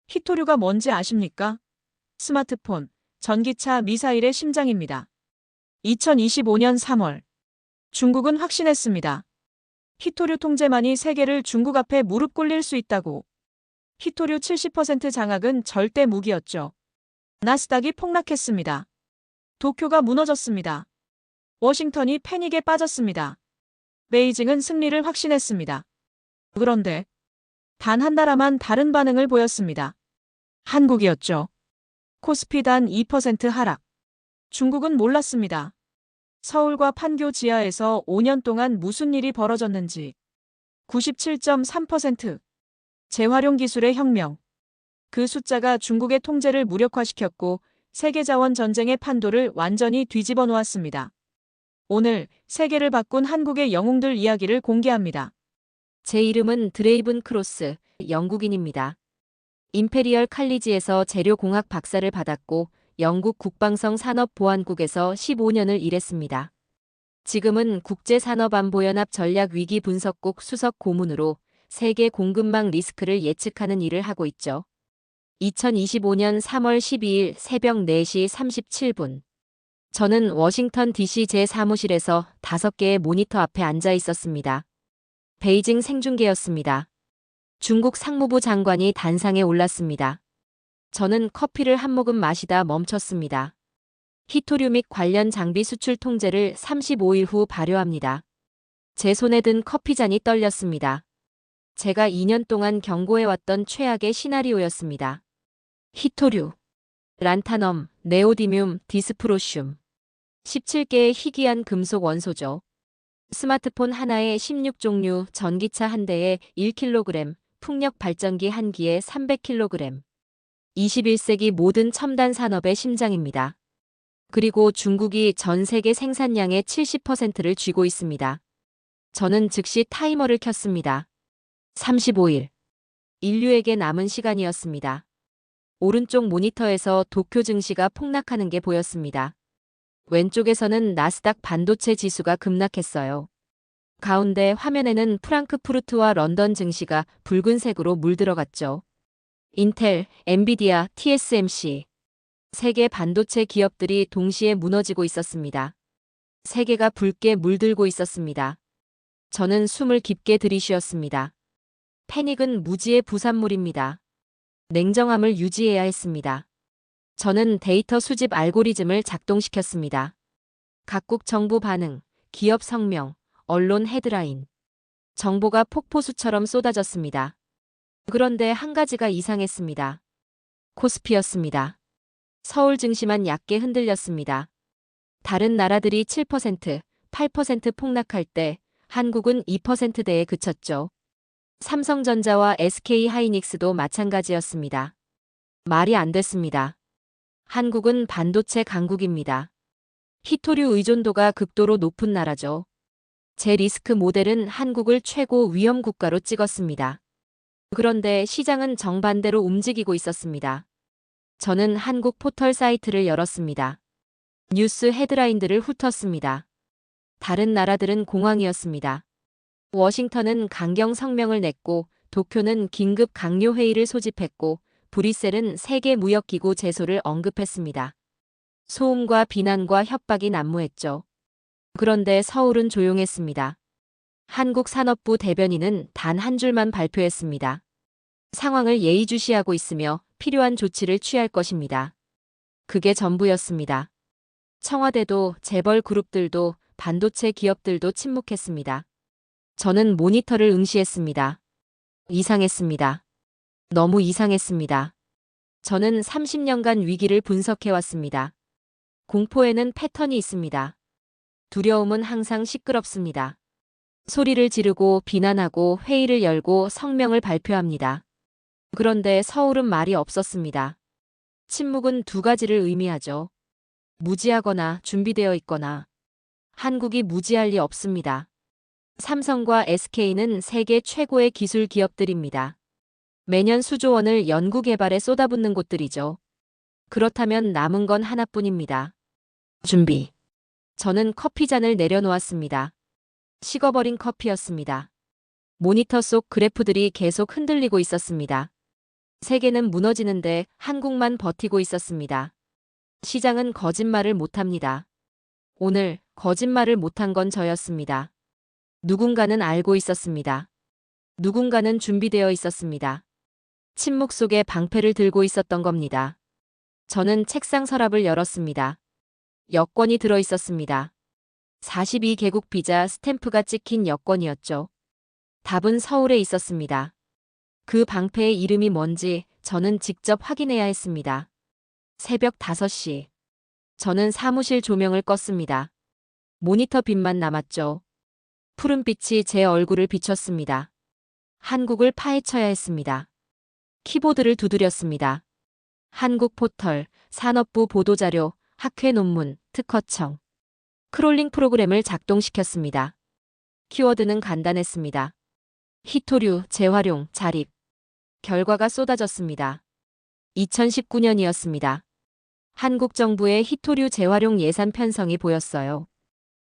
히토류가 뭔지 아십니까? 스마트폰, 전기차, 미사일의 심장입니다. 2025년 3월, 중국은 확신했습니다. 히토류 통제만이 세계를 중국 앞에 무릎 꿇릴 수 있다고. 히토류 70% 장악은 절대 무기였죠. 나스닥이 폭락했습니다. 도쿄가 무너졌습니다. 워싱턴이 패닉에 빠졌습니다. 베이징은 승리를 확신했습니다. 그런데 단 한 나라만 다른 반응을 보였습니다. 한국이었죠. 코스피 단 2% 하락. 중국은 몰랐습니다. 서울과 판교 지하에서 5년 동안 무슨 일이 벌어졌는지. 97.3%. 재활용 기술의 혁명. 그 숫자가 중국의 통제를 무력화시켰고 세계 자원 전쟁의 판도를 완전히 뒤집어 놓았습니다. 오늘 세계를 바꾼 한국의 영웅들 이야기를 공개합니다. 제 이름은 드레이븐 크로스, 영국인입니다. 임페리얼 칼리지에서 재료공학 박사를 받았고 영국 국방성 산업보안국에서 15년을 일했습니다. 지금은 국제산업안보연합 전략위기분석국 수석 고문으로 세계 공급망 리스크를 예측하는 일을 하고 있죠. 2025년 3월 12일 새벽 4시 37분. 저는 워싱턴 DC 제 사무실에서 5개의 모니터 앞에 앉아 있었습니다. 베이징 생중계였습니다. 중국 상무부 장관이 단상에 올랐습니다. 저는 커피를 한 모금 마시다 멈췄습니다. 히토류 및 관련 장비 수출 통제를 35일 후 발효합니다. 제 손에 든 커피잔이 떨렸습니다. 제가 2년 동안 경고해왔던 최악의 시나리오였습니다. 히토류, 란타넘, 네오디뮴, 디스프로슘. 17개의 희귀한 금속 원소죠. 스마트폰 하나에 16종류, 전기차 한 대에 1kg, 풍력 발전기 한 기에 300kg. 21세기 모든 첨단 산업의 심장입니다. 그리고 중국이 전 세계 생산량의 70%를 쥐고 있습니다. 저는 즉시 타이머를 켰습니다. 35일. 인류에게 남은 시간이었습니다. 오른쪽 모니터에서 도쿄 증시가 폭락하는 게 보였습니다. 왼쪽에서는 나스닥 반도체 지수가 급락했어요. 가운데 화면에는 프랑크푸르트와 런던 증시가 붉은색으로 물들어갔죠. 인텔, 엔비디아, TSMC. 세계 반도체 기업들이 동시에 무너지고 있었습니다. 세계가 붉게 물들고 있었습니다. 저는 숨을 깊게 들이쉬었습니다. 패닉은 무지의 부산물입니다. 냉정함을 유지해야 했습니다. 저는 데이터 수집 알고리즘을 작동시켰습니다. 각국 정부 반응, 기업 성명, 언론 헤드라인. 정보가 폭포수처럼 쏟아졌습니다. 그런데 한 가지가 이상했습니다. 코스피였습니다. 서울 증시만 얕게 흔들렸습니다. 다른 나라들이 7%, 8% 폭락할 때 한국은 2%대에 그쳤죠. 삼성전자와 SK하이닉스도 마찬가지였습니다. 말이 안 됐습니다. 한국은 반도체 강국입니다. 히토류 의존도가 극도로 높은 나라죠. 제 리스크 모델은 한국을 최고 위험 국가로 찍었습니다. 그런데 시장은 정반대로 움직이고 있었습니다. 저는 한국 포털 사이트를 열었습니다. 뉴스 헤드라인들을 훑었습니다. 다른 나라들은 공황이었습니다. 워싱턴은 강경 성명을 냈고 도쿄는 긴급 강요 회의를 소집했고 브뤼셀은 세계무역기구 제소를 언급했습니다. 소음과 비난과 협박이 난무했죠. 그런데 서울은 조용했습니다. 한국산업부 대변인은 단 한 줄만 발표했습니다. 상황을 예의주시하고 있으며 필요한 조치를 취할 것입니다. 그게 전부였습니다. 청와대도 재벌 그룹들도 반도체 기업들도 침묵했습니다. 저는 모니터를 응시했습니다. 이상했습니다. 너무 이상했습니다. 저는 30년간 위기를 분석해왔습니다. 공포에는 패턴이 있습니다. 두려움은 항상 시끄럽습니다. 소리를 지르고 비난하고 회의를 열고 성명을 발표합니다. 그런데 서울은 말이 없었습니다. 침묵은 두 가지를 의미하죠. 무지하거나 준비되어 있거나. 한국이 무지할 리 없습니다. 삼성과 SK는 세계 최고의 기술 기업들입니다. 매년 수조 원을 연구개발에 쏟아붓는 곳들이죠. 그렇다면 남은 건 하나뿐입니다. 준비. 저는 커피잔을 내려놓았습니다. 식어버린 커피였습니다. 모니터 속 그래프들이 계속 흔들리고 있었습니다. 세계는 무너지는데 한국만 버티고 있었습니다. 시장은 거짓말을 못합니다. 오늘 거짓말을 못한 건 저였습니다. 누군가는 알고 있었습니다. 누군가는 준비되어 있었습니다. 침묵 속에 방패를 들고 있었던 겁니다. 저는 책상 서랍을 열었습니다. 여권이 들어 있었습니다. 42개국 비자 스탬프가 찍힌 여권이었죠. 답은 서울에 있었습니다. 그 방패의 이름이 뭔지 저는 직접 확인해야 했습니다. 새벽 5시. 저는 사무실 조명을 껐습니다. 모니터 빛만 남았죠. 푸른빛이 제 얼굴을 비췄습니다. 한국을 파헤쳐야 했습니다. 키보드를 두드렸습니다. 한국 포털, 산업부 보도자료, 학회 논문, 특허청. 크롤링 프로그램을 작동시켰습니다. 키워드는 간단했습니다. 희토류, 재활용, 자립. 결과가 쏟아졌습니다. 2019년이었습니다. 한국 정부의 희토류 재활용 예산 편성이 보였어요.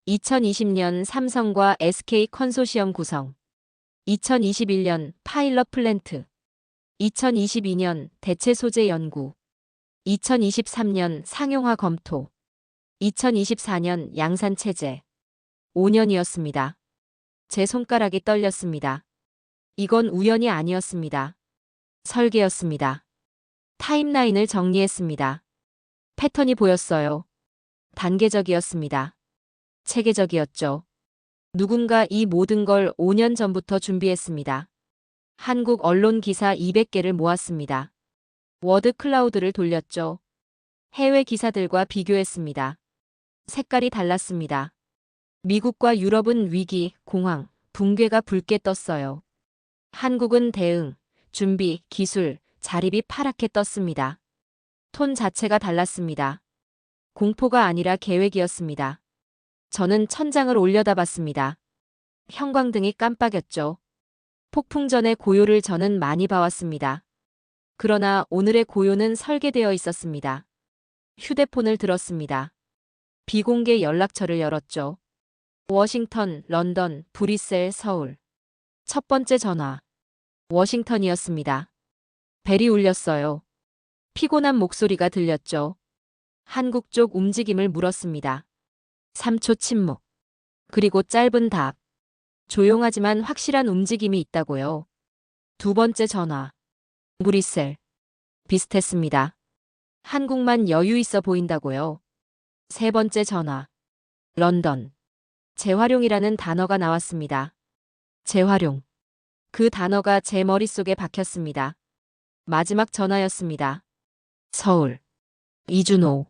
2020년 삼성과 SK 컨소시엄 구성. 2021년 파일럿 플랜트. 2022년 대체 소재 연구. 2023년 상용화 검토. 2024년 양산 체제. 5년이었습니다. 제 손가락이 떨렸습니다. 이건 우연이 아니었습니다. 설계였습니다. 타임라인을 정리했습니다. 패턴이 보였어요. 단계적이었습니다. 체계적이었죠. 누군가 이 모든 걸 5년 전부터 준비했습니다. 한국 언론 기사 200개를 모았습니다. 워드 클라우드를 돌렸죠. 해외 기사들과 비교했습니다. 색깔이 달랐습니다. 미국과 유럽은 위기, 공황, 붕괴가 붉게 떴어요. 한국은 대응, 준비, 기술, 자립이 파랗게 떴습니다. 톤 자체가 달랐습니다. 공포가 아니라 계획이었습니다. 저는 천장을 올려다봤습니다. 형광등이 깜빡였죠. 폭풍 전의 고요를 저는 많이 봐왔습니다. 그러나 오늘의 고요는 설계되어 있었습니다. 휴대폰을 들었습니다. 비공개 연락처를 열었죠. 워싱턴, 런던, 브뤼셀, 서울. 첫 번째 전화. 워싱턴이었습니다. 벨이 울렸어요. 피곤한 목소리가 들렸죠. 한국 쪽 움직임을 물었습니다. 3초 침묵. 그리고 짧은 답. 조용하지만 확실한 움직임이 있다고요. 두 번째 전화. 브뤼셀. 비슷했습니다. 한국만 여유 있어 보인다고요. 세 번째 전화. 런던. 재활용이라는 단어가 나왔습니다. 재활용. 그 단어가 제 머릿속에 박혔습니다. 마지막 전화였습니다. 서울. 이준호.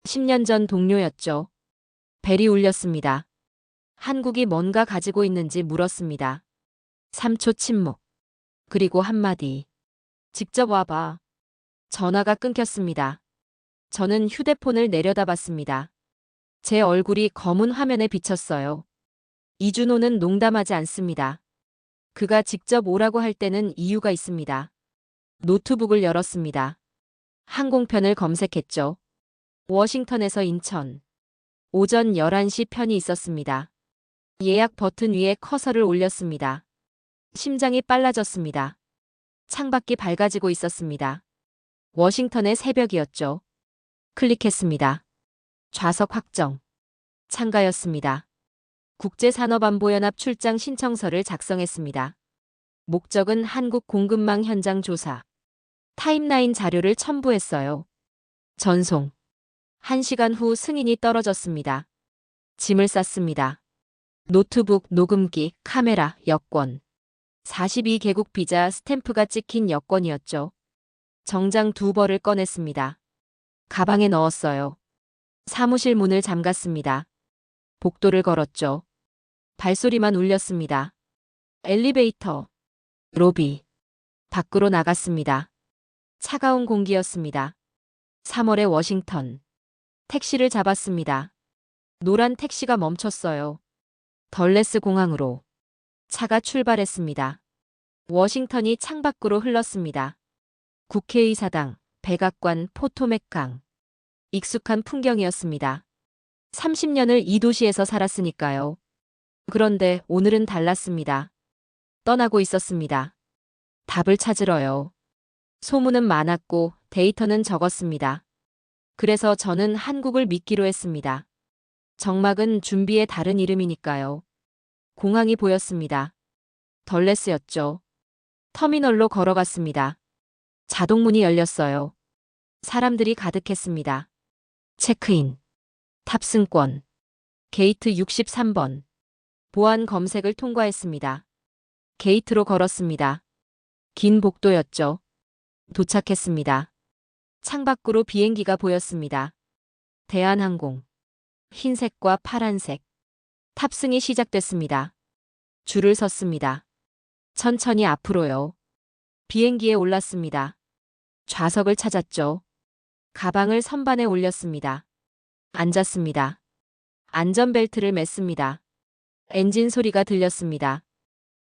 10년 전 동료였죠. 벨이 울렸습니다. 한국이 뭔가 가지고 있는지 물었습니다. 3초 침묵. 그리고 한마디. 직접 와봐. 전화가 끊겼습니다. 저는 휴대폰을 내려다봤습니다. 제 얼굴이 검은 화면에 비쳤어요. 이준호는 농담하지 않습니다. 그가 직접 오라고 할 때는 이유가 있습니다. 노트북을 열었습니다. 항공편을 검색했죠. 워싱턴에서 인천. 오전 11시 편이 있었습니다. 예약 버튼 위에 커서를 올렸습니다. 심장이 빨라졌습니다. 창밖이 밝아지고 있었습니다. 워싱턴의 새벽이었죠. 클릭했습니다. 좌석 확정. 참가였습니다. 국제산업안보연합 출장 신청서를 작성했습니다. 목적은 한국 공급망 현장 조사. 타임라인 자료를 첨부했어요. 전송. 1시간 후 승인이 떨어졌습니다. 짐을 쌌습니다. 노트북, 녹음기, 카메라, 여권. 42개국 비자 스탬프가 찍힌 여권이었죠. 정장 2벌을 꺼냈습니다. 가방에 넣었어요. 사무실 문을 잠갔습니다. 복도를 걸었죠. 발소리만 울렸습니다. 엘리베이터. 로비. 밖으로 나갔습니다. 차가운 공기였습니다. 3월의 워싱턴. 택시를 잡았습니다. 노란 택시가 멈췄어요. 덜레스 공항으로. 차가 출발했습니다. 워싱턴이 창밖으로 흘렀습니다. 국회의사당, 백악관, 포토맥강. 익숙한 풍경이었습니다. 30년을 이 도시에서 살았으니까요. 그런데 오늘은 달랐습니다. 떠나고 있었습니다. 답을 찾으러요. 소문은 많았고 데이터는 적었습니다. 그래서 저는 한국을 믿기로 했습니다. 정막은 준비의 다른 이름이니까요. 공항이 보였습니다. 덜레스였죠. 터미널로 걸어갔습니다. 자동문이 열렸어요. 사람들이 가득했습니다. 체크인, 탑승권, 게이트 63번. 보안 검색을 통과했습니다. 게이트로 걸었습니다. 긴 복도였죠. 도착했습니다. 창밖으로 비행기가 보였습니다. 대한항공. 흰색과 파란색. 탑승이 시작됐습니다. 줄을 섰습니다. 천천히 앞으로요. 비행기에 올랐습니다. 좌석을 찾았죠. 가방을 선반에 올렸습니다. 앉았습니다. 안전벨트를 맸습니다. 엔진 소리가 들렸습니다.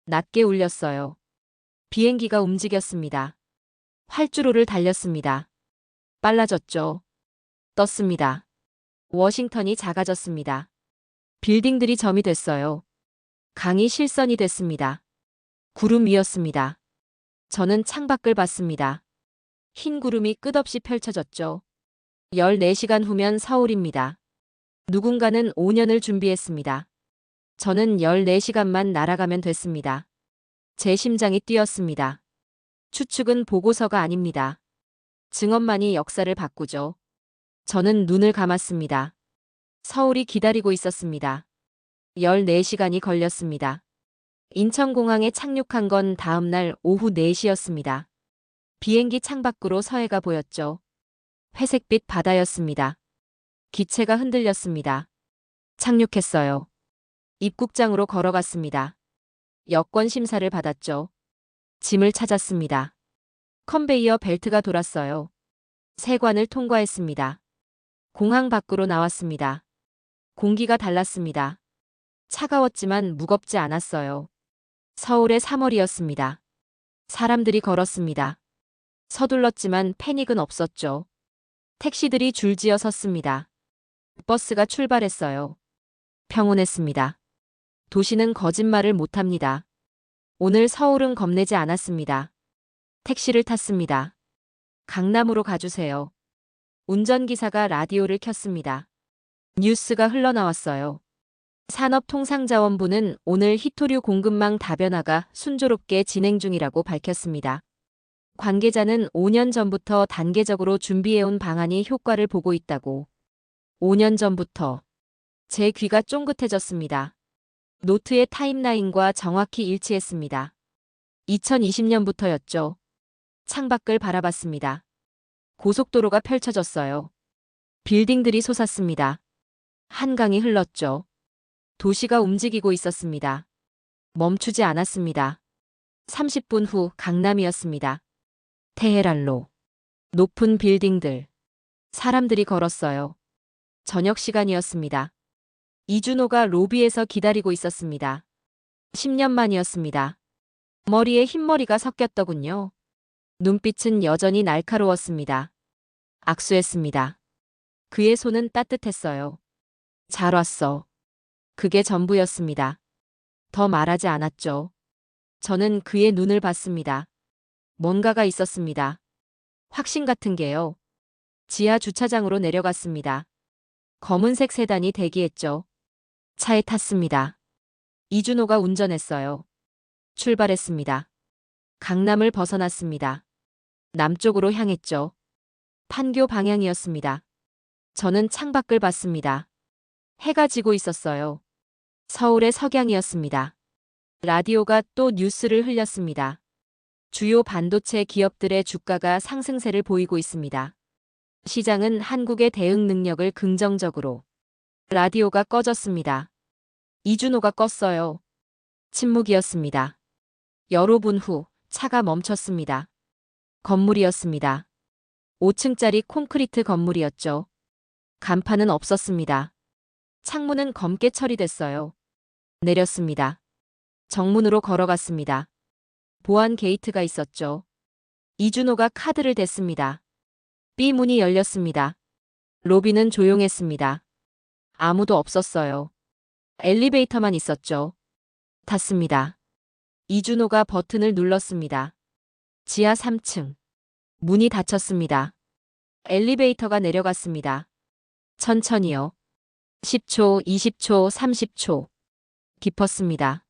낮게 울렸어요. 비행기가 움직였습니다. 활주로를 달렸습니다. 빨라졌죠. 떴습니다. 워싱턴이 작아졌습니다. 빌딩들이 점이 됐어요. 강이 실선이 됐습니다. 구름 위였습니다. 저는 창밖을 봤습니다. 흰 구름이 끝없이 펼쳐졌죠. 14시간 후면 서울입니다. 누군가는 5년을 준비했습니다. 저는 14시간만 날아가면 됐습니다. 제 심장이 뛰었습니다. 추측은 보고서가 아닙니다. 증언만이 역사를 바꾸죠. 저는 눈을 감았습니다. 서울이 기다리고 있었습니다. 14시간이 걸렸습니다. 인천공항에 착륙한 건 다음 날 오후 4시였습니다. 비행기 창밖으로 서해가 보였죠. 회색빛 바다였습니다. 기체가 흔들렸습니다. 착륙했어요. 입국장으로 걸어갔습니다. 여권 심사를 받았죠. 짐을 찾았습니다. 컨베이어 벨트가 돌았어요. 세관을 통과했습니다. 공항 밖으로 나왔습니다. 공기가 달랐습니다. 차가웠지만 무겁지 않았어요. 서울의 3월이었습니다. 사람들이 걸었습니다. 서둘렀지만 패닉은 없었죠. 택시들이 줄지어 섰습니다. 버스가 출발했어요. 평온했습니다. 도시는 거짓말을 못합니다. 오늘 서울은 겁내지 않았습니다. 택시를 탔습니다. 강남으로 가주세요. 운전기사가 라디오를 켰습니다. 뉴스가 흘러나왔어요. 산업통상자원부는 오늘 히토류 공급망 다변화가 순조롭게 진행 중이라고 밝혔습니다. 관계자는 5년 전부터 단계적으로 준비해온 방안이 효과를 보고 있다고. 5년 전부터. 제 귀가 쫑긋해졌습니다. 노트의 타임라인과 정확히 일치했습니다. 2020년부터였죠. 창밖을 바라봤습니다. 고속도로가 펼쳐졌어요. 빌딩들이 솟았습니다. 한강이 흘렀죠. 도시가 움직이고 있었습니다. 멈추지 않았습니다. 30분 후 강남이었습니다. 테헤란로. 높은 빌딩들. 사람들이 걸었어요. 저녁 시간이었습니다. 이준호가 로비에서 기다리고 있었습니다. 10년 만이었습니다. 머리에 흰머리가 섞였더군요. 눈빛은 여전히 날카로웠습니다. 악수했습니다. 그의 손은 따뜻했어요. 잘 왔어. 그게 전부였습니다. 더 말하지 않았죠. 저는 그의 눈을 봤습니다. 뭔가가 있었습니다. 확신 같은 게요. 지하 주차장으로 내려갔습니다. 검은색 세단이 대기했죠. 차에 탔습니다. 이준호가 운전했어요. 출발했습니다. 강남을 벗어났습니다. 남쪽으로 향했죠. 판교 방향이었습니다. 저는 창밖을 봤습니다. 해가 지고 있었어요. 서울의 석양이었습니다. 라디오가 또 뉴스를 흘렸습니다. 주요 반도체 기업들의 주가가 상승세를 보이고 있습니다. 시장은 한국의 대응 능력을 긍정적으로. 라디오가 꺼졌습니다. 이준호가 껐어요. 침묵이었습니다. 여러 분 후 차가 멈췄습니다. 건물이었습니다. 5층짜리 콘크리트 건물이었죠. 간판은 없었습니다. 창문은 검게 처리됐어요. 내렸습니다. 정문으로 걸어갔습니다. 보안 게이트가 있었죠. 이준호가 카드를 댔습니다. B문이 열렸습니다. 로비는 조용했습니다. 아무도 없었어요. 엘리베이터만 있었죠. 탔습니다. 이준호가 버튼을 눌렀습니다. 지하 3층. 문이 닫혔습니다. 엘리베이터가 내려갔습니다. 천천히요. 10초, 20초, 30초. 깊었습니다.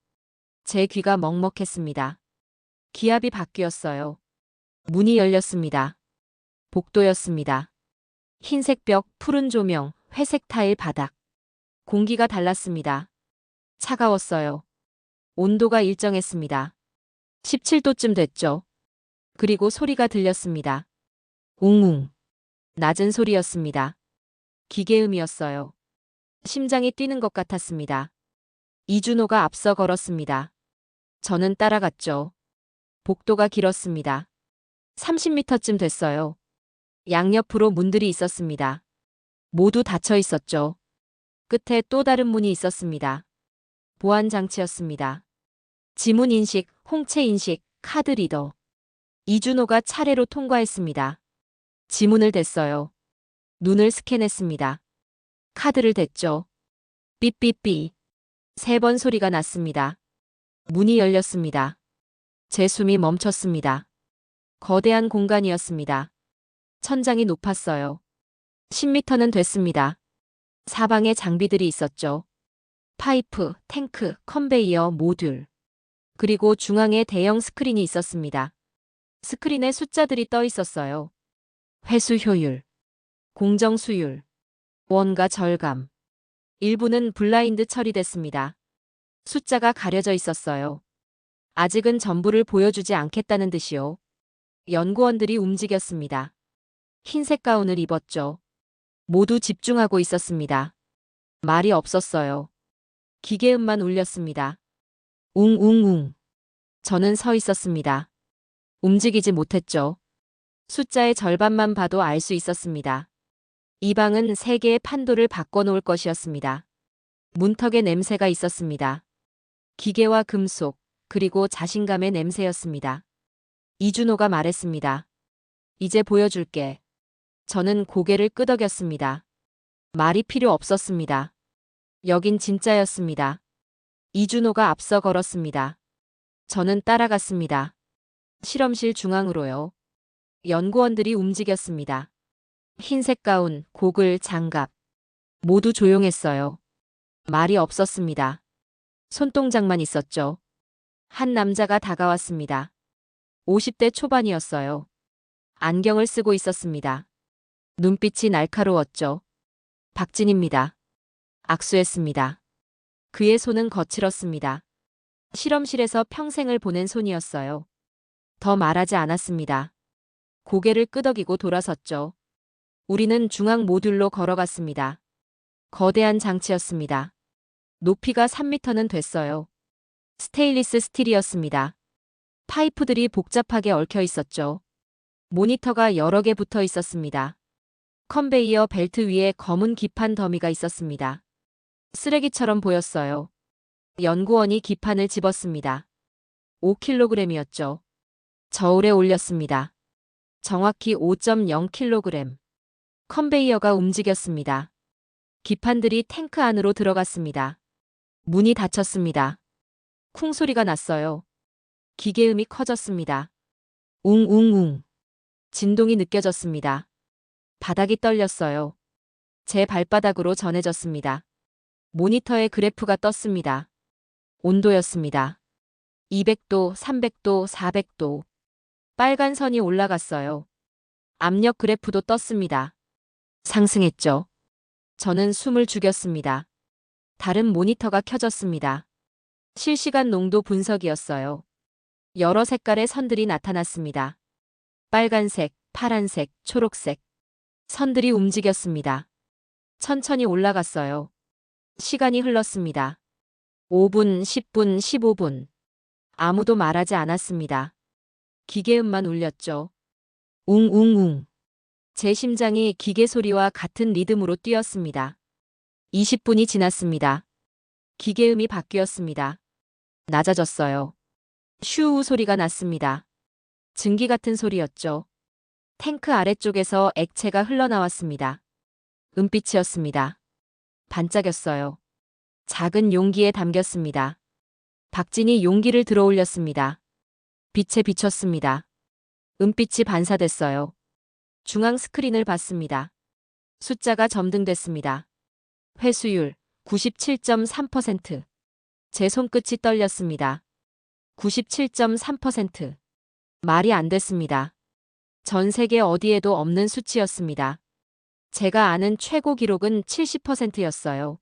제 귀가 먹먹했습니다. 기압이 바뀌었어요. 문이 열렸습니다. 복도였습니다. 흰색 벽, 푸른 조명, 회색 타일 바닥. 공기가 달랐습니다. 차가웠어요. 온도가 일정했습니다. 17도쯤 됐죠. 그리고 소리가 들렸습니다. 웅웅. 낮은 소리였습니다. 기계음이었어요. 심장이 뛰는 것 같았습니다. 이준호가 앞서 걸었습니다. 저는 따라갔죠. 복도가 길었습니다. 30m쯤 됐어요. 양옆으로 문들이 있었습니다. 모두 닫혀 있었죠. 끝에 또 다른 문이 있었습니다. 보안 장치였습니다. 지문 인식, 홍채 인식, 카드 리더. 이준호가 차례로 통과했습니다. 지문을 댔어요. 눈을 스캔했습니다. 카드를 댔죠. 삐삐삐. 3번 소리가 났습니다. 문이 열렸습니다. 제 숨이 멈췄습니다. 거대한 공간이었습니다. 천장이 높았어요. 10m는 됐습니다. 사방에 장비들이 있었죠. 파이프, 탱크, 컨베이어, 모듈. 그리고 중앙에 대형 스크린이 있었습니다. 스크린에 숫자들이 떠 있었어요. 회수 효율, 공정 수율, 원가 절감. 일부는 블라인드 처리됐습니다. 숫자가 가려져 있었어요. 아직은 전부를 보여주지 않겠다는 듯이요. 연구원들이 움직였습니다. 흰색 가운을 입었죠. 모두 집중하고 있었습니다. 말이 없었어요. 기계음만 울렸습니다. 웅웅웅. 저는 서 있었습니다. 움직이지 못했죠. 숫자의 절반만 봐도 알 수 있었습니다. 이 방은 세계의 판도를 바꿔놓을 것이었습니다. 문턱의 냄새가 있었습니다. 기계와 금속, 그리고 자신감의 냄새였습니다. 이준호가 말했습니다. 이제 보여줄게. 저는 고개를 끄덕였습니다. 말이 필요 없었습니다. 여긴 진짜였습니다. 이준호가 앞서 걸었습니다. 저는 따라갔습니다. 실험실 중앙으로요. 연구원들이 움직였습니다. 흰색 가운, 고글, 장갑. 모두 조용했어요. 말이 없었습니다. 손동작만 있었죠. 한 남자가 다가왔습니다. 50대 초반이었어요. 안경을 쓰고 있었습니다. 눈빛이 날카로웠죠. 박진입니다. 악수했습니다. 그의 손은 거칠었습니다. 실험실에서 평생을 보낸 손이었어요. 더 말하지 않았습니다. 고개를 끄덕이고 돌아섰죠. 우리는 중앙 모듈로 걸어갔습니다. 거대한 장치였습니다. 높이가 3m는 됐어요. 스테인리스 스틸이었습니다. 파이프들이 복잡하게 얽혀 있었죠. 모니터가 여러 개 붙어 있었습니다. 컨베이어 벨트 위에 검은 기판 더미가 있었습니다. 쓰레기처럼 보였어요. 연구원이 기판을 집었습니다. 5kg이었죠. 저울에 올렸습니다. 정확히 5.0kg. 컨베이어가 움직였습니다. 기판들이 탱크 안으로 들어갔습니다. 문이 닫혔습니다. 쿵 소리가 났어요. 기계음이 커졌습니다. 웅웅웅. 진동이 느껴졌습니다. 바닥이 떨렸어요. 제 발바닥으로 전해졌습니다. 모니터에 그래프가 떴습니다. 온도였습니다. 200도, 300도, 400도. 빨간 선이 올라갔어요. 압력 그래프도 떴습니다. 상승했죠. 저는 숨을 죽였습니다. 다른 모니터가 켜졌습니다. 실시간 농도 분석이었어요. 여러 색깔의 선들이 나타났습니다. 빨간색, 파란색, 초록색. 선들이 움직였습니다. 천천히 올라갔어요. 시간이 흘렀습니다. 5분, 10분, 15분. 아무도 말하지 않았습니다. 기계음만 울렸죠. 웅웅웅. 제 심장이 기계 소리와 같은 리듬으로 뛰었습니다. 20분이 지났습니다. 기계음이 바뀌었습니다. 낮아졌어요. 슈우 소리가 났습니다. 증기 같은 소리였죠. 탱크 아래쪽에서 액체가 흘러나왔습니다. 은빛이었습니다. 반짝였어요. 작은 용기에 담겼습니다. 박진이 용기를 들어 올렸습니다. 빛에 비쳤습니다. 은빛이 반사됐어요. 중앙 스크린을 봤습니다. 숫자가 점등됐습니다. 회수율 97.3%. 제 손끝이 떨렸습니다. 97.3%. 말이 안 됐습니다. 전 세계 어디에도 없는 수치였습니다. 제가 아는 최고 기록은 70%였어요.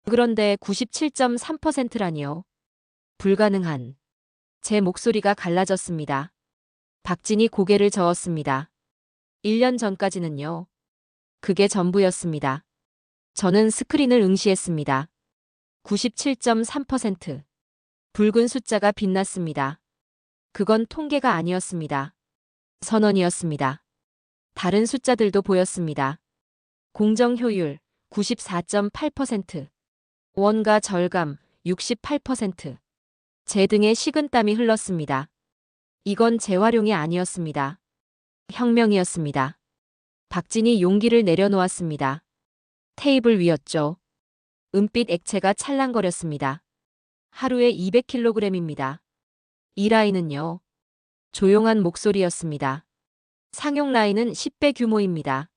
그런데 97.3%라니요. 불가능한. 제 목소리가 갈라졌습니다. 박진이 고개를 저었습니다. 1년 전까지는요. 그게 전부였습니다. 저는 스크린을 응시했습니다. 97.3%. 붉은 숫자가 빛났습니다. 그건 통계가 아니었습니다. 선언이었습니다. 다른 숫자들도 보였습니다. 공정 효율 94.8%. 원가 절감 68%. 제 등에 식은땀이 흘렀습니다. 이건 재활용이 아니었습니다. 혁명이었습니다. 박진이 용기를 내려놓았습니다. 테이블 위였죠. 은빛 액체가 찰랑거렸습니다. 하루에 200kg입니다. 이 라인은요. 조용한 목소리였습니다. 상용 라인은 10배 규모입니다.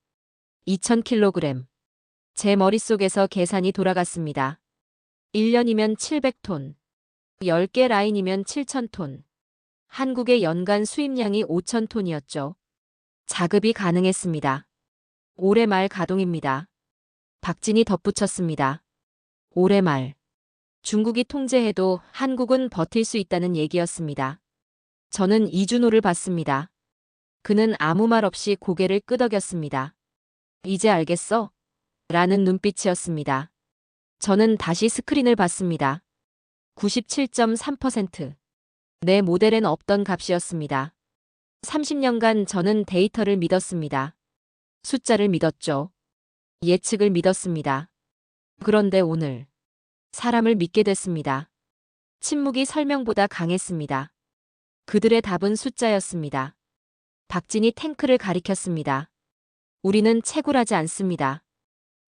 2000kg. 제 머릿속에서 계산이 돌아갔습니다. 1년이면 700톤. 10개 라인이면 7000톤. 한국의 연간 수입량이 5000톤이었죠. 자급이 가능했습니다. 올해 말 가동입니다. 박진이 덧붙였습니다. 올해 말. 중국이 통제해도 한국은 버틸 수 있다는 얘기였습니다. 저는 이준호를 봤습니다. 그는 아무 말 없이 고개를 끄덕였습니다. 이제 알겠어? 라는 눈빛이었습니다. 저는 다시 스크린을 봤습니다. 97.3%. 내 모델엔 없던 값이었습니다. 30년간 저는 데이터를 믿었습니다. 숫자를 믿었죠. 예측을 믿었습니다. 그런데 오늘 사람을 믿게 됐습니다. 침묵이 설명보다 강했습니다. 그들의 답은 숫자였습니다. 박진이 탱크를 가리켰습니다. 우리는 채굴하지 않습니다.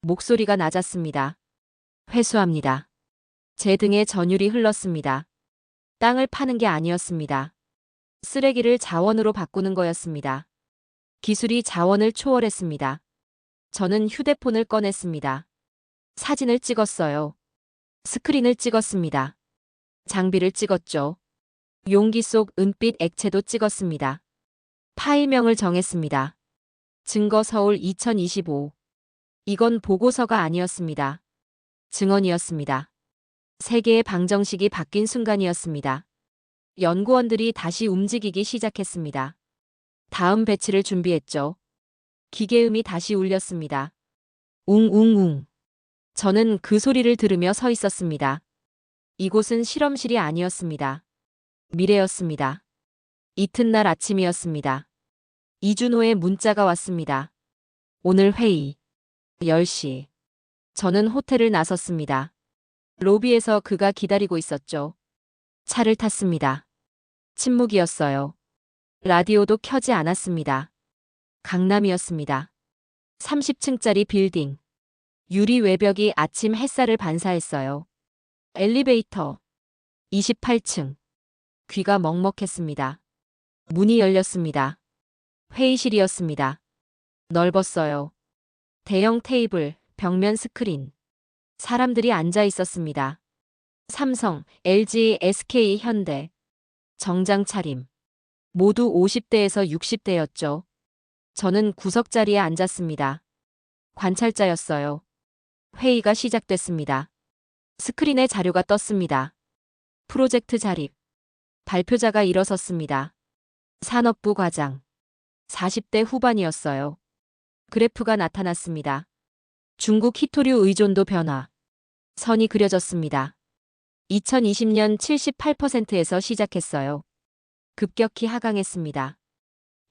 목소리가 낮았습니다. 회수합니다. 제 등에 전율이 흘렀습니다. 땅을 파는 게 아니었습니다. 쓰레기를 자원으로 바꾸는 거였습니다. 기술이 자원을 초월했습니다. 저는 휴대폰을 꺼냈습니다. 사진을 찍었어요. 스크린을 찍었습니다. 장비를 찍었죠. 용기 속 은빛 액체도 찍었습니다. 파일명을 정했습니다. 증거 서울 2025. 이건 보고서가 아니었습니다. 증언이었습니다. 세계의 방정식이 바뀐 순간이었습니다. 연구원들이 다시 움직이기 시작했습니다. 다음 배치를 준비했죠. 기계음이 다시 울렸습니다. 웅웅웅. 저는 그 소리를 들으며 서 있었습니다. 이곳은 실험실이 아니었습니다. 미래였습니다. 이튿날 아침이었습니다. 이준호의 문자가 왔습니다. 오늘 회의. 10시. 저는 호텔을 나섰습니다. 로비에서 그가 기다리고 있었죠. 차를 탔습니다. 침묵이었어요. 라디오도 켜지 않았습니다. 강남이었습니다. 30층짜리 빌딩. 유리 외벽이 아침 햇살을 반사했어요. 엘리베이터. 28층. 귀가 먹먹했습니다. 문이 열렸습니다. 회의실이었습니다. 넓었어요. 대형 테이블, 벽면 스크린. 사람들이 앉아 있었습니다. 삼성, LG, SK, 현대. 정장 차림. 모두 50대에서 60대였죠. 저는 구석자리에 앉았습니다. 관찰자였어요. 회의가 시작됐습니다. 스크린에 자료가 떴습니다. 프로젝트 자립. 발표자가 일어섰습니다. 산업부 과장. 40대 후반이었어요. 그래프가 나타났습니다. 중국 히토류 의존도 변화. 선이 그려졌습니다. 2020년 78%에서 시작했어요. 급격히 하강했습니다.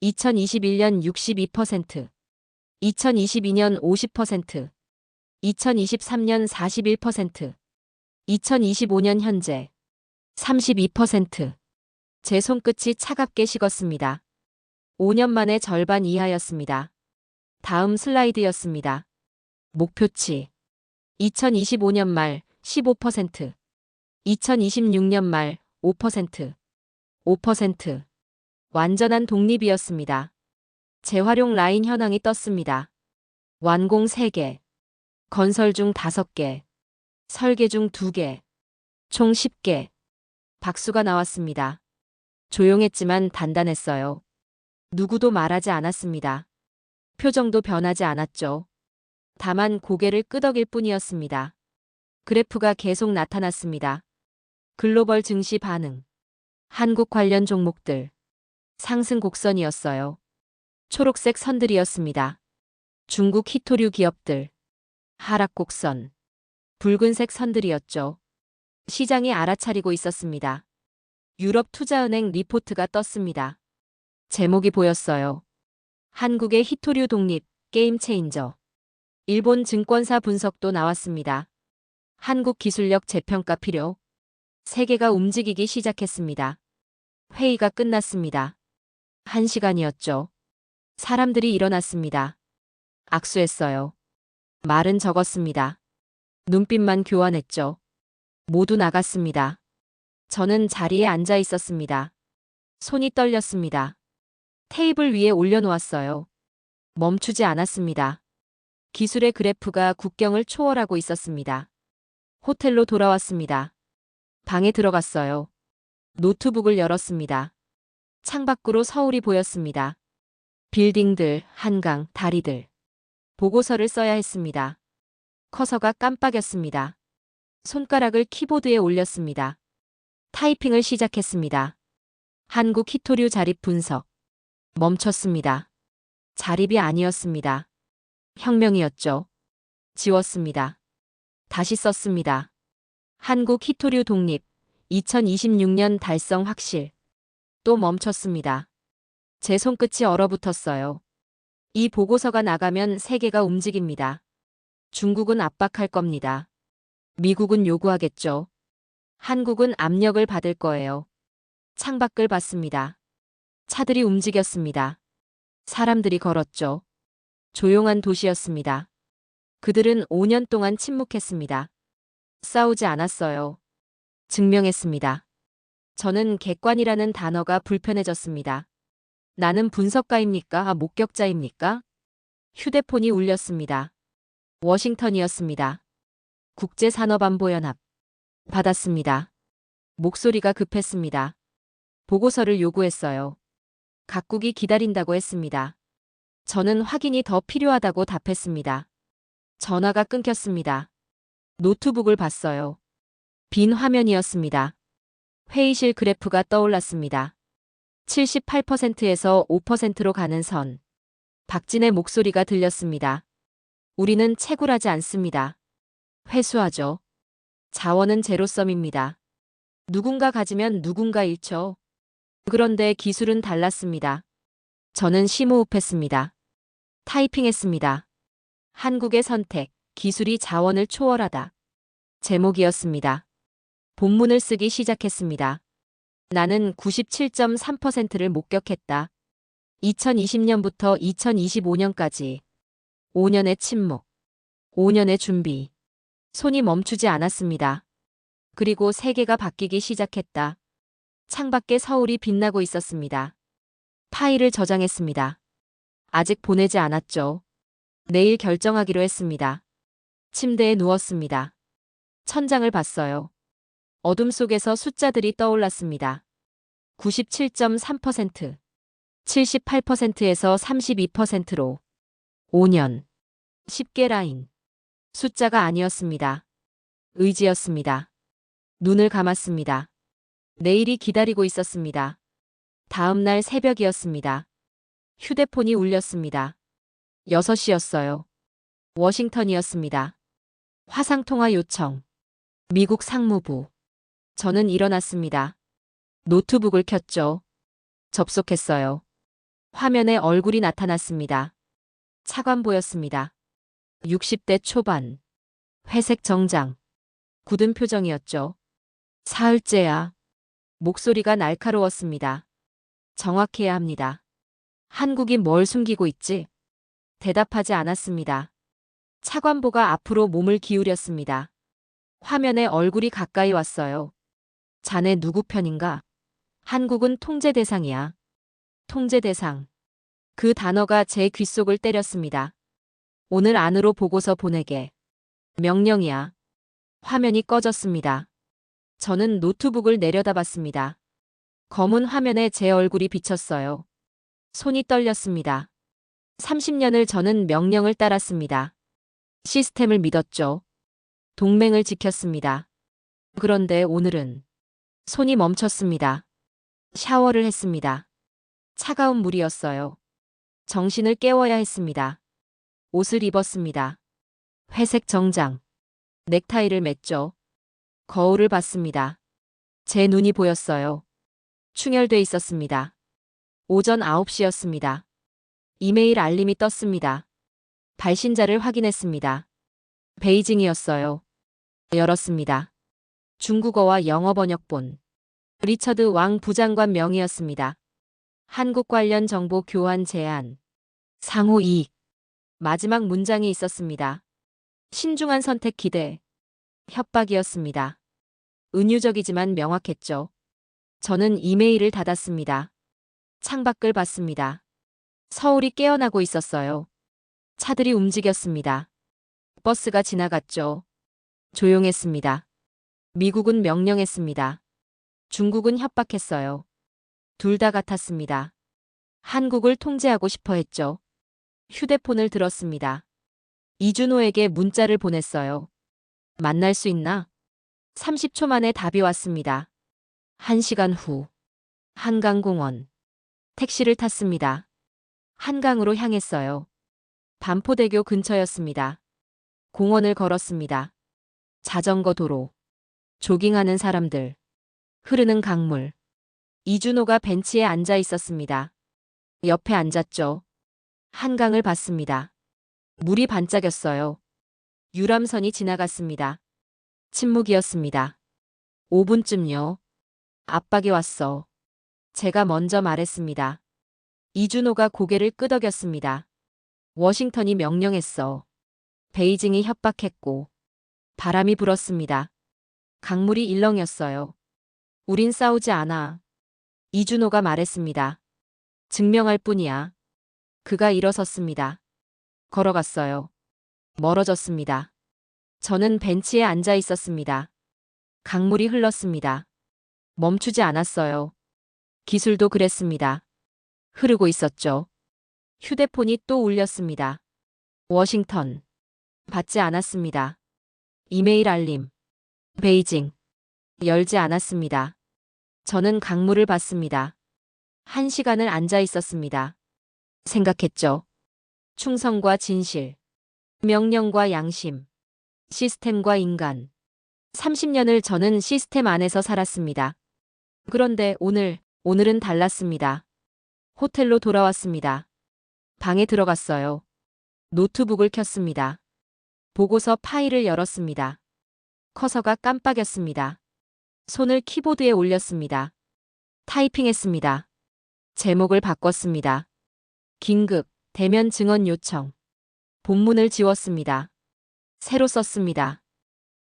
2021년 62%, 2022년 50%, 2023년 41%, 2025년 현재 32%. 제 손끝이 차갑게 식었습니다. 5년 만에 절반 이하였습니다. 다음 슬라이드였습니다. 목표치. 2025년 말 15%, 2026년 말 5%, 5%. 완전한 독립이었습니다. 재활용 라인 현황이 떴습니다. 완공 3개, 건설 중 5개, 설계 중 2개, 총 10개. 박수가 나왔습니다. 조용했지만 단단했어요. 누구도 말하지 않았습니다. 표정도 변하지 않았죠. 다만 고개를 끄덕일 뿐이었습니다. 그래프가 계속 나타났습니다. 글로벌 증시 반응, 한국 관련 종목들, 상승 곡선이었어요. 초록색 선들이었습니다. 중국 히토류 기업들, 하락 곡선, 붉은색 선들이었죠. 시장이 알아차리고 있었습니다. 유럽 투자은행 리포트가 떴습니다. 제목이 보였어요. 한국의 히토류 독립, 게임 체인저. 일본 증권사 분석도 나왔습니다. 한국 기술력 재평가 필요. 세계가 움직이기 시작했습니다. 회의가 끝났습니다. 1시간이었죠. 사람들이 일어났습니다. 악수했어요. 말은 적었습니다. 눈빛만 교환했죠. 모두 나갔습니다. 저는 자리에 앉아 있었습니다. 손이 떨렸습니다. 테이블 위에 올려놓았어요. 멈추지 않았습니다. 기술의 그래프가 국경을 초월하고 있었습니다. 호텔로 돌아왔습니다. 방에 들어갔어요. 노트북을 열었습니다. 창밖으로 서울이 보였습니다. 빌딩들, 한강, 다리들. 보고서를 써야 했습니다. 커서가 깜빡였습니다. 손가락을 키보드에 올렸습니다. 타이핑을 시작했습니다. 한국 히토류 자립 분석. 멈췄습니다. 자립이 아니었습니다. 혁명이었죠. 지웠습니다. 다시 썼습니다. 한국 히토류 독립 2026년 달성 확실. 또 멈췄습니다. 제 손끝이 얼어붙었어요. 이 보고서가 나가면 세계가 움직입니다. 중국은 압박할 겁니다. 미국은 요구하겠죠. 한국은 압력을 받을 거예요. 창밖을 봤습니다. 차들이 움직였습니다. 사람들이 걸었죠. 조용한 도시였습니다. 그들은 5년 동안 침묵했습니다. 싸우지 않았어요. 증명했습니다. 저는 객관이라는 단어가 불편해졌습니다. 나는 분석가입니까? 목격자입니까? 휴대폰이 울렸습니다. 워싱턴이었습니다. 국제산업안보연합. 받았습니다. 목소리가 급했습니다. 보고서를 요구했어요. 각국이 기다린다고 했습니다. 저는 확인이 더 필요하다고 답했습니다. 전화가 끊겼습니다. 노트북을 봤어요. 빈 화면이었습니다. 회의실 그래프가 떠올랐습니다. 78%에서 5%로 가는 선. 박진의 목소리가 들렸습니다. 우리는 채굴하지 않습니다. 회수하죠. 자원은 제로섬입니다. 누군가 가지면 누군가 잃죠. 그런데 기술은 달랐습니다. 저는 심호흡했습니다. 타이핑했습니다. 한국의 선택, 기술이 자원을 초월하다. 제목이었습니다. 본문을 쓰기 시작했습니다. 나는 97.3%를 목격했다. 2020년부터 2025년까지 5년의 침묵, 5년의 준비. 손이 멈추지 않았습니다. 그리고 세계가 바뀌기 시작했다. 창밖에 서울이 빛나고 있었습니다. 파일을 저장했습니다. 아직 보내지 않았죠. 내일 결정하기로 했습니다. 침대에 누웠습니다. 천장을 봤어요. 어둠 속에서 숫자들이 떠올랐습니다. 97.3%, 78%에서 32%로 5년, 10개 라인. 숫자가 아니었습니다. 의지였습니다. 눈을 감았습니다. 내일이 기다리고 있었습니다. 다음 날 새벽이었습니다. 휴대폰이 울렸습니다. 6시였어요. 워싱턴이었습니다. 화상통화 요청. 미국 상무부. 저는 일어났습니다. 노트북을 켰죠. 접속했어요. 화면에 얼굴이 나타났습니다. 차관 보였습니다. 60대 초반. 회색 정장. 굳은 표정이었죠. 사흘째야. 목소리가 날카로웠습니다. 정확해야 합니다. 한국이 뭘 숨기고 있지? 대답하지 않았습니다. 차관보가 앞으로 몸을 기울였습니다. 화면에 얼굴이 가까이 왔어요. 자네 누구 편인가? 한국은 통제 대상이야. 통제 대상. 그 단어가 제 귓속을 때렸습니다. 오늘 안으로 보고서 보내게. 명령이야. 화면이 꺼졌습니다. 저는 노트북을 내려다봤습니다. 검은 화면에 제 얼굴이 비쳤어요. 손이 떨렸습니다. 30년을 저는 명령을 따랐습니다. 시스템을 믿었죠. 동맹을 지켰습니다. 그런데 오늘은 손이 멈췄습니다. 샤워를 했습니다. 차가운 물이었어요. 정신을 깨워야 했습니다. 옷을 입었습니다. 회색 정장. 넥타이를 맸죠. 거울을 봤습니다. 제 눈이 보였어요. 충혈돼 있었습니다. 오전 9시였습니다. 이메일 알림이 떴습니다. 발신자를 확인했습니다. 베이징이었어요. 열었습니다. 중국어와 영어 번역본. 리처드 왕 부장관 명의였습니다. 한국 관련 정보 교환 제한. 상호 이익. 마지막 문장이 있었습니다. 신중한 선택 기대. 협박이었습니다. 은유적이지만 명확했죠. 저는 이메일을 닫았습니다. 창밖을 봤습니다. 서울이 깨어나고 있었어요. 차들이 움직였습니다. 버스가 지나갔죠. 조용했습니다. 미국은 명령했습니다. 중국은 협박했어요. 둘 다 같았습니다. 한국을 통제하고 싶어 했죠. 휴대폰을 들었습니다. 이준호에게 문자를 보냈어요. 만날 수 있나? 30초 만에 답이 왔습니다. 1시간 후. 한강공원. 택시를 탔습니다. 한강으로 향했어요. 반포대교 근처였습니다. 공원을 걸었습니다. 자전거 도로. 조깅하는 사람들. 흐르는 강물. 이준호가 벤치에 앉아 있었습니다. 옆에 앉았죠. 한강을 봤습니다. 물이 반짝였어요. 유람선이 지나갔습니다. 침묵이었습니다. 5분쯤요. 압박이 왔어. 제가 먼저 말했습니다. 이준호가 고개를 끄덕였습니다. 워싱턴이 명령했어. 베이징이 협박했고. 바람이 불었습니다. 강물이 일렁였어요. 우린 싸우지 않아. 이준호가 말했습니다. 증명할 뿐이야. 그가 일어섰습니다. 걸어갔어요. 멀어졌습니다. 저는 벤치에 앉아 있었습니다. 강물이 흘렀습니다. 멈추지 않았어요. 기술도 그랬습니다. 흐르고 있었죠. 휴대폰이 또 울렸습니다. 워싱턴. 받지 않았습니다. 이메일 알림. 베이징. 열지 않았습니다. 저는 강물을 봤습니다. 1시간을 앉아 있었습니다. 생각했죠. 충성과 진실. 명령과 양심. 시스템과 인간. 30년을 저는 시스템 안에서 살았습니다. 그런데 오늘은 달랐습니다. 호텔로 돌아왔습니다. 방에 들어갔어요. 노트북을 켰습니다. 보고서 파일을 열었습니다. 커서가 깜빡였습니다. 손을 키보드에 올렸습니다. 타이핑했습니다. 제목을 바꿨습니다. 긴급, 대면 증언 요청. 본문을 지웠습니다. 새로 썼습니다.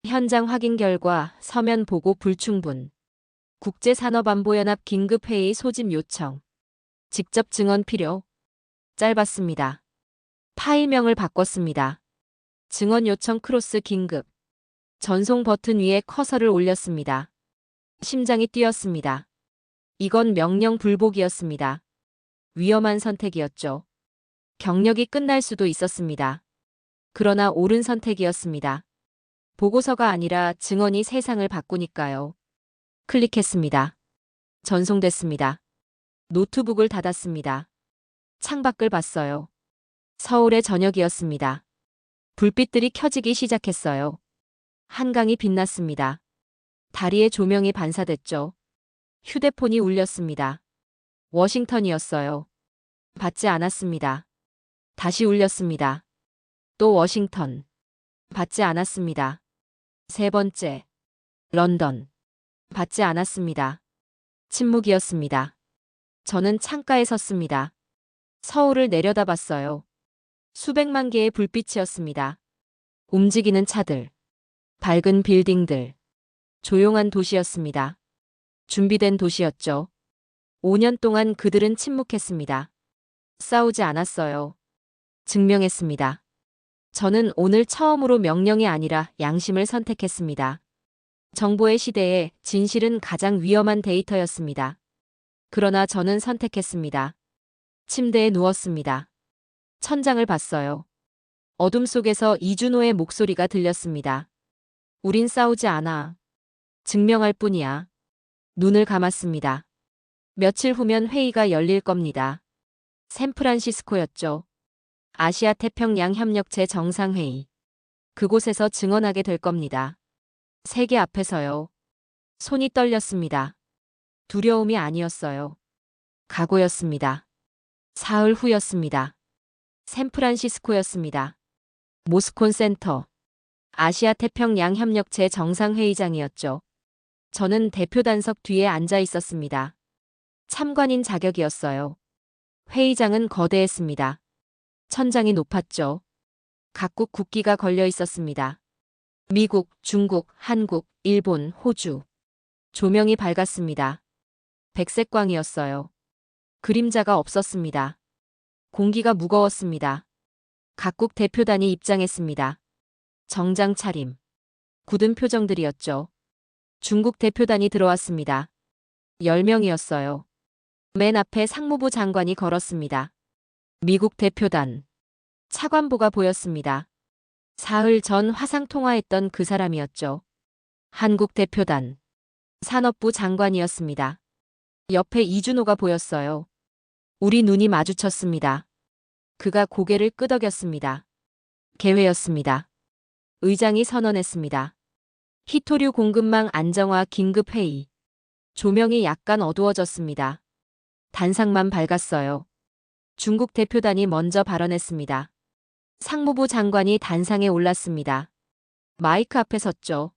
현장 확인 결과 서면 보고 불충분. 국제산업안보연합 긴급회의 소집 요청. 직접 증언 필요. 짧았습니다. 파일명을 바꿨습니다. 증언 요청 크로스 긴급. 전송 버튼 위에 커서를 올렸습니다. 심장이 뛰었습니다. 이건 명령 불복이었습니다. 위험한 선택이었죠. 경력이 끝날 수도 있었습니다. 그러나 옳은 선택이었습니다. 보고서가 아니라 증언이 세상을 바꾸니까요. 클릭했습니다. 전송됐습니다. 노트북을 닫았습니다. 창밖을 봤어요. 서울의 저녁이었습니다. 불빛들이 켜지기 시작했어요. 한강이 빛났습니다. 다리에 조명이 반사됐죠. 휴대폰이 울렸습니다. 워싱턴이었어요. 받지 않았습니다. 다시 울렸습니다. 또 워싱턴. 받지 않았습니다. 세 번째. 런던. 받지 않았습니다. 침묵이었습니다. 저는 창가에 섰습니다. 서울을 내려다봤어요. 수백만 개의 불빛이었습니다. 움직이는 차들. 밝은 빌딩들. 조용한 도시였습니다. 준비된 도시였죠. 5년 동안 그들은 침묵했습니다. 싸우지 않았어요. 증명했습니다. 저는 오늘 처음으로 명령이 아니라 양심을 선택했습니다. 정보의 시대에 진실은 가장 위험한 데이터였습니다. 그러나 저는 선택했습니다. 침대에 누웠습니다. 천장을 봤어요. 어둠 속에서 이준호의 목소리가 들렸습니다. 우린 싸우지 않아. 증명할 뿐이야. 눈을 감았습니다. 며칠 후면 회의가 열릴 겁니다. 샌프란시스코였죠. 아시아 태평양 협력체 정상회의. 그곳에서 증언하게 될 겁니다. 세계 앞에서요. 손이 떨렸습니다. 두려움이 아니었어요. 각오였습니다. 사흘 후였습니다. 샌프란시스코였습니다. 모스콘 센터. 아시아 태평양 협력체 정상회의장이었죠. 저는 대표 단석 뒤에 앉아 있었습니다. 참관인 자격이었어요. 회의장은 거대했습니다. 천장이 높았죠. 각국 국기가 걸려 있었습니다. 미국, 중국, 한국, 일본, 호주. 조명이 밝았습니다. 백색광이었어요. 그림자가 없었습니다. 공기가 무거웠습니다. 각국 대표단이 입장했습니다. 정장 차림. 굳은 표정들이었죠. 중국 대표단이 들어왔습니다. 10명이었어요. 맨 앞에 상무부 장관이 걸었습니다. 미국 대표단. 차관보가 보였습니다. 사흘 전 화상 통화했던 그 사람이었죠. 한국 대표단. 산업부 장관이었습니다. 옆에 이준호가 보였어요. 우리 눈이 마주쳤습니다. 그가 고개를 끄덕였습니다. 개회였습니다. 의장이 선언했습니다. 히토류 공급망 안정화 긴급회의. 조명이 약간 어두워졌습니다. 단상만 밝았어요. 중국 대표단이 먼저 발언했습니다. 상무부 장관이 단상에 올랐습니다. 마이크 앞에 섰죠.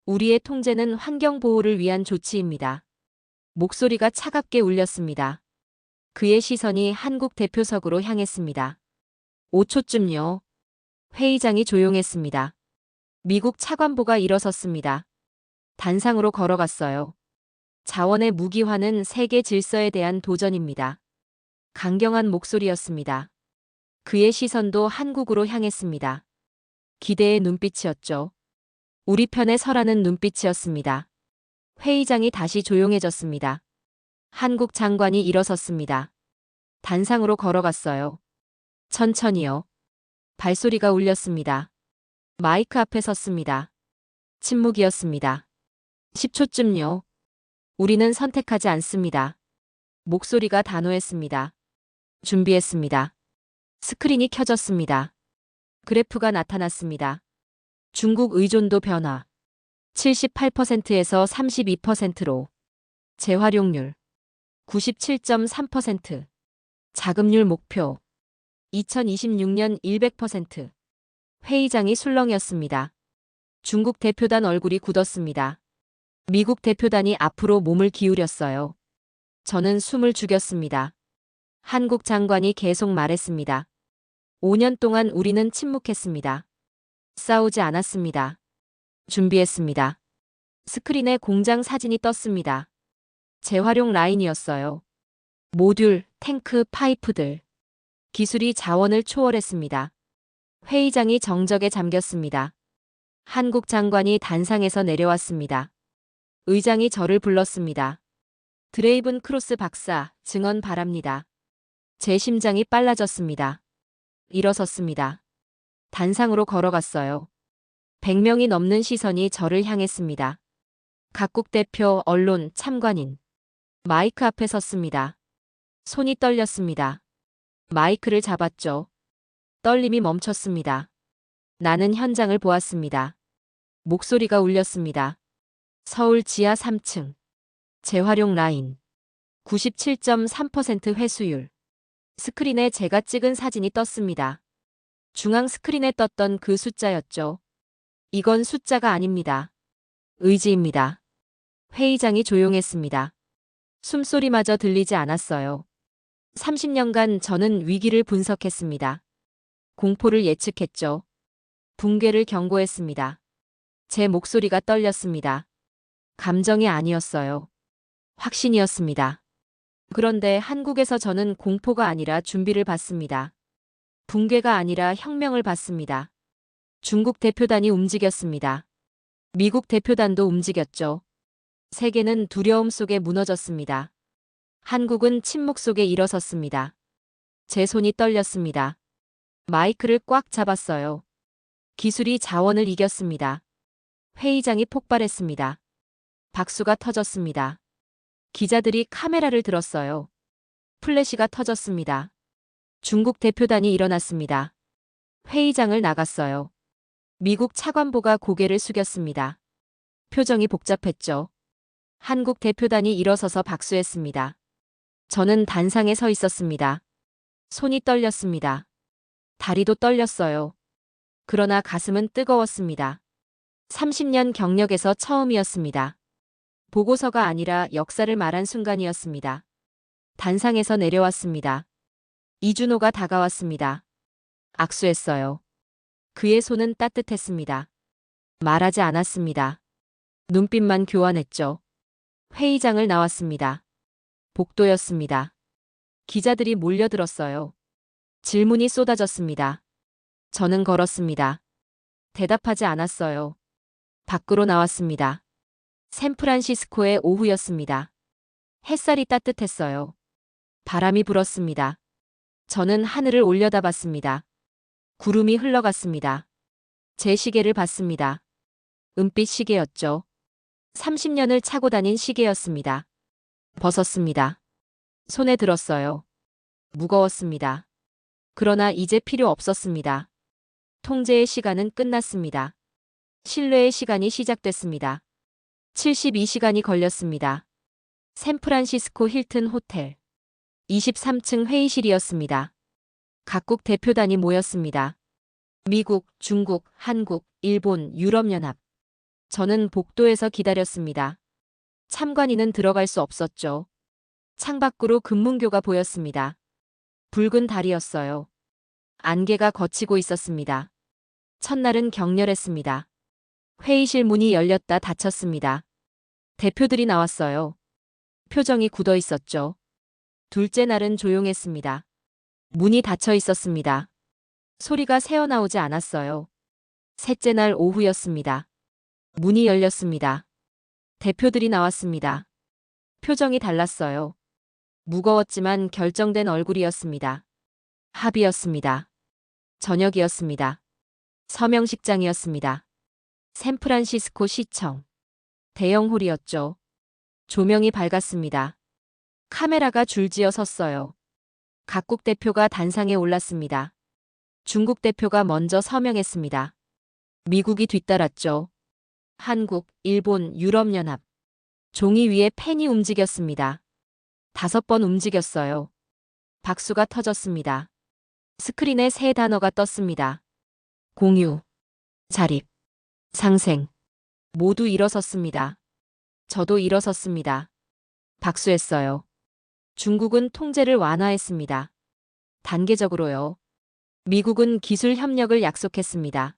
우리의 통제는 환경 보호를 위한 조치입니다. 목소리가 차갑게 울렸습니다. 그의 시선이 한국 대표석으로 향했습니다. 5초쯤요. 회의장이 조용했습니다. 미국 차관보가 일어섰습니다. 단상으로 걸어갔어요. 자원의 무기화는 세계 질서에 대한 도전입니다. 강경한 목소리였습니다. 그의 시선도 한국으로 향했습니다. 기대의 눈빛이었죠. 우리 편에 서라는 눈빛이었습니다. 회의장이 다시 조용해졌습니다. 한국 장관이 일어섰습니다. 단상으로 걸어갔어요. 천천히요. 발소리가 울렸습니다. 마이크 앞에 섰습니다. 침묵이었습니다. 10초쯤요. 우리는 선택하지 않습니다. 목소리가 단호했습니다. 준비했습니다. 스크린이 켜졌습니다. 그래프가 나타났습니다. 중국 의존도 변화. 78%에서 32%로. 재활용률. 97.3%. 자금률 목표. 2026년 100%. 회의장이 술렁이었습니다. 중국 대표단 얼굴이 굳었습니다. 미국 대표단이 앞으로 몸을 기울였어요. 저는 숨을 죽였습니다. 한국 장관이 계속 말했습니다. 5년 동안 우리는 침묵했습니다. 싸우지 않았습니다. 준비했습니다. 스크린에 공장 사진이 떴습니다. 재활용 라인이었어요. 모듈, 탱크, 파이프들. 기술이 자원을 초월했습니다. 회의장이 정적에 잠겼습니다. 한국 장관이 단상에서 내려왔습니다. 의장이 저를 불렀습니다. 드레이븐 크로스 박사, 증언 바랍니다. 제 심장이 빨라졌습니다. 일어섰습니다. 단상으로 걸어갔어요. 100명이 넘는 시선이 저를 향했습니다. 각국 대표, 언론, 참관인. 마이크 앞에 섰습니다. 손이 떨렸습니다. 마이크를 잡았죠. 떨림이 멈췄습니다. 나는 현장을 보았습니다. 목소리가 울렸습니다. 서울 지하 3층. 재활용 라인. 97.3% 회수율. 스크린에 제가 찍은 사진이 떴습니다. 중앙 스크린에 떴던 그 숫자였죠. 이건 숫자가 아닙니다. 의지입니다. 회의장이 조용했습니다. 숨소리마저 들리지 않았어요. 30년간 저는 위기를 분석했습니다. 공포를 예측했죠. 붕괴를 경고했습니다. 제 목소리가 떨렸습니다. 감정이 아니었어요. 확신이었습니다. 그런데 한국에서 저는 공포가 아니라 준비를 받습니다. 붕괴가 아니라 혁명을 받습니다. 중국 대표단이 움직였습니다. 미국 대표단도 움직였죠. 세계는 두려움 속에 무너졌습니다. 한국은 침묵 속에 일어섰습니다. 제 손이 떨렸습니다. 마이크를 꽉 잡았어요. 기술이 자원을 이겼습니다. 회의장이 폭발했습니다. 박수가 터졌습니다. 기자들이 카메라를 들었어요. 플래시가 터졌습니다. 중국 대표단이 일어났습니다. 회의장을 나갔어요. 미국 차관보가 고개를 숙였습니다. 표정이 복잡했죠. 한국 대표단이 일어서서 박수했습니다. 저는 단상에 서 있었습니다. 손이 떨렸습니다. 다리도 떨렸어요. 그러나 가슴은 뜨거웠습니다. 30년 경력에서 처음이었습니다. 보고서가 아니라 역사를 말한 순간이었습니다. 단상에서 내려왔습니다. 이준호가 다가왔습니다. 악수했어요. 그의 손은 따뜻했습니다. 말하지 않았습니다. 눈빛만 교환했죠. 회의장을 나왔습니다. 복도였습니다. 기자들이 몰려들었어요. 질문이 쏟아졌습니다. 저는 걸었습니다. 대답하지 않았어요. 밖으로 나왔습니다. 샌프란시스코의 오후였습니다. 햇살이 따뜻했어요. 바람이 불었습니다. 저는 하늘을 올려다봤습니다. 구름이 흘러갔습니다. 제 시계를 봤습니다. 은빛 시계였죠. 30년을 차고 다닌 시계였습니다. 벗었습니다. 손에 들었어요. 무거웠습니다. 그러나 이제 필요 없었습니다. 통제의 시간은 끝났습니다. 신뢰의 시간이 시작됐습니다. 72시간이 걸렸습니다. 샌프란시스코 힐튼 호텔 23층 회의실이었습니다. 각국 대표단이 모였습니다. 미국, 중국, 한국, 일본, 유럽연합. 저는 복도에서 기다렸습니다. 참관인은 들어갈 수 없었죠. 창밖으로 금문교가 보였습니다. 붉은 달이었어요. 안개가 걷히고 있었습니다. 첫날은 격렬했습니다. 회의실 문이 열렸다 닫혔습니다. 대표들이 나왔어요. 표정이 굳어 있었죠. 둘째 날은 조용했습니다. 문이 닫혀 있었습니다. 소리가 새어나오지 않았어요. 셋째 날 오후였습니다. 문이 열렸습니다. 대표들이 나왔습니다. 표정이 달랐어요. 무거웠지만 결정된 얼굴이었습니다. 합의였습니다. 저녁이었습니다. 서명식장이었습니다. 샌프란시스코 시청. 대형 홀이었죠. 조명이 밝았습니다. 카메라가 줄지어 섰어요. 각국 대표가 단상에 올랐습니다. 중국 대표가 먼저 서명했습니다. 미국이 뒤따랐죠. 한국, 일본, 유럽연합. 종이 위에 펜이 움직였습니다. 5번 움직였어요. 박수가 터졌습니다. 스크린에 세 단어가 떴습니다. 공유, 자립, 상생. 모두 일어섰습니다. 저도 일어섰습니다. 박수했어요. 중국은 통제를 완화했습니다. 단계적으로요. 미국은 기술 협력을 약속했습니다.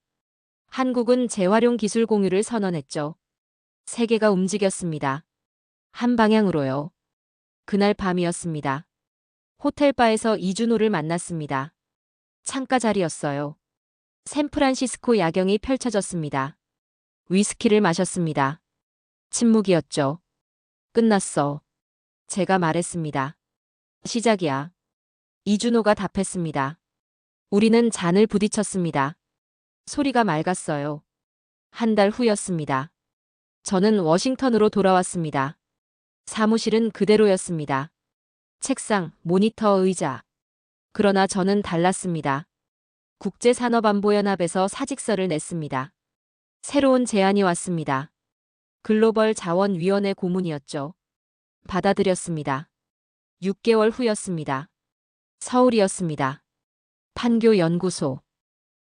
한국은 재활용 기술 공유를 선언했죠. 세계가 움직였습니다. 한 방향으로요. 그날 밤이었습니다. 호텔바에서 이준호를 만났습니다. 창가 자리였어요. 샌프란시스코 야경이 펼쳐졌습니다. 위스키를 마셨습니다. 침묵이었죠. 끝났어. 제가 말했습니다. 시작이야. 이준호가 답했습니다. 우리는 잔을 부딪혔습니다. 소리가 맑았어요. 한 달 후였습니다. 저는 워싱턴으로 돌아왔습니다. 사무실은 그대로였습니다. 책상, 모니터, 의자. 그러나 저는 달랐습니다. 국제산업안보연합에서 사직서를 냈습니다. 새로운 제안이 왔습니다. 글로벌 자원위원회 고문이었죠. 받아들였습니다. 6개월 후였습니다. 서울이었습니다. 판교 연구소.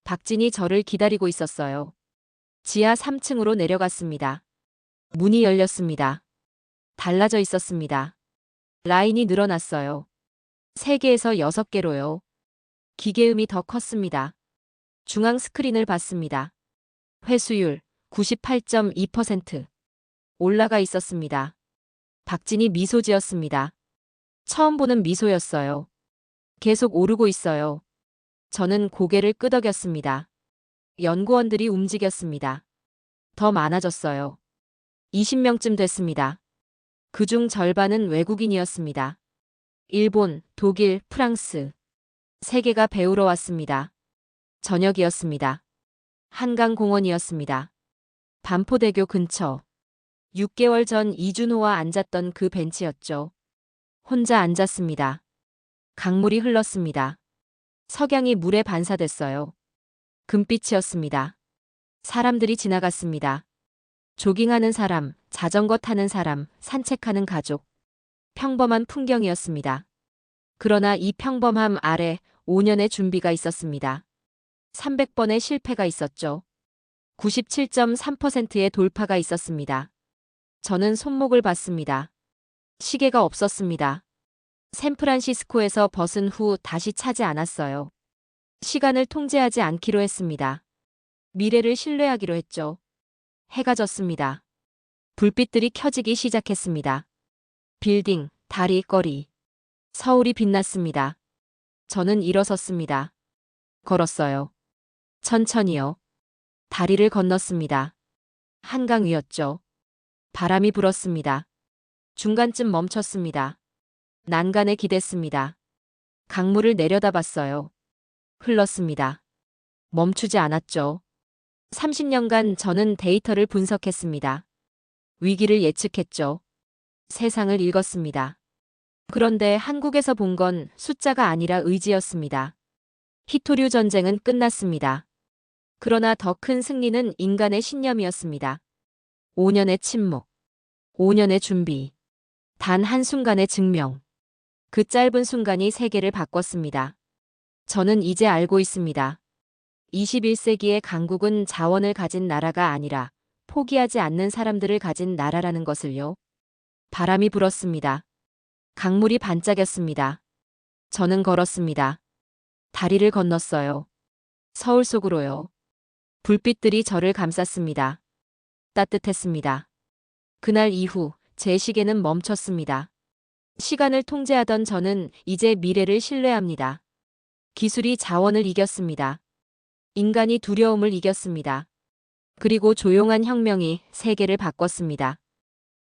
박진이 저를 기다리고 있었어요. 지하 3층으로 내려갔습니다. 문이 열렸습니다. 달라져 있었습니다. 라인이 늘어났어요. 3개에서 6개로요. 기계음이 더 컸습니다. 중앙 스크린을 봤습니다. 회수율 98.2%. 올라가 있었습니다. 박진이 미소 지었습니다. 처음 보는 미소였어요. 계속 오르고 있어요. 저는 고개를 끄덕였습니다. 연구원들이 움직였습니다. 더 많아졌어요. 20명쯤 됐습니다. 그중 절반은 외국인이었습니다. 일본, 독일, 프랑스. 세계가 배우러 왔습니다. 저녁이었습니다. 한강공원이었습니다. 반포대교 근처. 6개월 전 이준호와 앉았던 그 벤치였죠. 혼자 앉았습니다. 강물이 흘렀습니다. 석양이 물에 반사됐어요. 금빛이었습니다. 사람들이 지나갔습니다. 조깅하는 사람, 자전거 타는 사람, 산책하는 가족. 평범한 풍경이었습니다. 그러나 이 평범함 아래 5년의 준비가 있었습니다. 300번의 실패가 있었죠. 97.3%의 돌파가 있었습니다. 저는 손목을 봤습니다. 시계가 없었습니다. 샌프란시스코에서 벗은 후 다시 차지 않았어요. 시간을 통제하지 않기로 했습니다. 미래를 신뢰하기로 했죠. 해가 졌습니다. 불빛들이 켜지기 시작했습니다. 빌딩, 다리, 거리. 서울이 빛났습니다. 저는 일어섰습니다. 걸었어요. 천천히요. 다리를 건넜습니다. 한강 위였죠. 바람이 불었습니다. 중간쯤 멈췄습니다. 난간에 기댔습니다. 강물을 내려다봤어요. 흘렀습니다. 멈추지 않았죠. 30년간 저는 데이터를 분석했습니다. 위기를 예측했죠. 세상을 읽었습니다. 그런데 한국에서 본 건 숫자가 아니라 의지였습니다. 히토류 전쟁은 끝났습니다. 그러나 더 큰 승리는 인간의 신념이었습니다. 5년의 침묵, 5년의 준비, 단 한순간의 증명. 그 짧은 순간이 세계를 바꿨습니다. 저는 이제 알고 있습니다. 21세기의 강국은 자원을 가진 나라가 아니라 포기하지 않는 사람들을 가진 나라라는 것을요. 바람이 불었습니다. 강물이 반짝였습니다. 저는 걸었습니다. 다리를 건넜어요. 서울 속으로요. 불빛들이 저를 감쌌습니다. 따뜻했습니다. 그날 이후 제 시계는 멈췄습니다. 시간을 통제하던 저는 이제 미래를 신뢰합니다. 기술이 자원을 이겼습니다. 인간이 두려움을 이겼습니다. 그리고 조용한 혁명이 세계를 바꿨습니다.